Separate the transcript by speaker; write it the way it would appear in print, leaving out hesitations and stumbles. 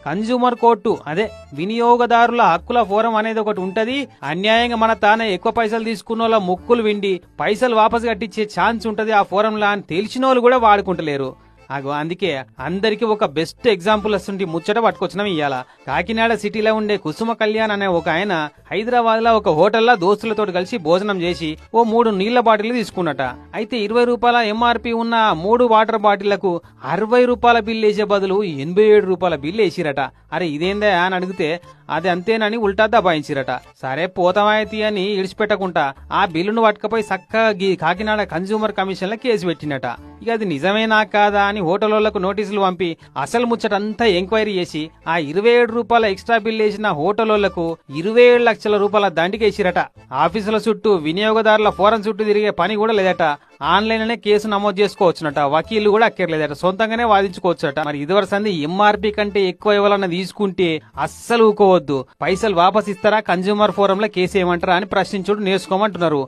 Speaker 1: Consumer court అదే వినియోగదారుల హక్కుల ఫోరం అనేది ఒకటి ఉంటది. అన్యాయంగా మన తానే ఎక్కువ పైసలు తీసుకున్న ముక్కులు విండి పైసలు వాపసు కట్టించే ఛాన్స్ ఉంటది ఆ ఫోరంలా అని తెలిసిన వాళ్ళు కూడా వాడుకుంటలేరు. అందుకే అందరికి ఒక బెస్ట్ ఎగ్జాంపుల్ వస్తుంటే ముచ్చట పట్టుకొచ్చినాం ఇయ్యాల. కాకినాడ సిటీలో ఉండే కుసుమ కళ్యాణ్ అనే ఒక ఆయన హైదరాబాద్ లో ఒక హోటల్లో దోస్తులతో కలిసి భోజనం చేసి ఓ 3 నీళ్ల బాటిల్ తీసుకున్నట. అయితే 20 రూపాయల ఎంఆర్పి ఉన్న 3 వాటర్ బాటిళ్లకు 60 రూపాయల బిల్లు వేసే బదులు 87 రూపాయల బిల్లు వేసిరట. అరే ఇదేందా అని అడిగితే అది అంతేనని ఉల్టా దబాయించిరట. సరే పోతామాయతి అని ఇడిచిపెట్టకుండా ఆ బిల్లును పట్టుకపోయి చక్కగా కాకినాడ కన్జ్యూమర్ కమిషన్ లో కేసు పెట్టినట. ఇక అది నిజమేనా కాదా అని హోటళ్లకు నోటీసులు పంపి అసలు ముచ్చటంతా ఎంక్వైరీ చేసి ఆ 27 రూపాయల ఎక్స్ట్రా బిల్ వేసిన హోటళ్లకు 27 లక్షల రూపాయల దండికేసిరట. ఆఫీసుల చుట్టూ వినియోగదారుల ఫోరం చుట్టూ తిరిగే పని కూడా లేదట. ఆన్లైన్ కేసు నమోదు చేసుకోవచ్చునట. వకీళ్లు కూడా అక్కర్లేదట, సొంతంగానే వాదించుకోవచ్చుట. మరి ఇదివరసంది ఎంఆర్పి కంటే ఎక్కువ ఎవరన్నా తీసుకుంటే అస్సలు ఊకోవద్దు. పైసలు వాపస్ ఇస్తారా, కన్జ్యూమర్ ఫోరం లో కేసు ఏమంటారా అని ప్రశ్నించుడు నేర్చుకోమంటున్నారు.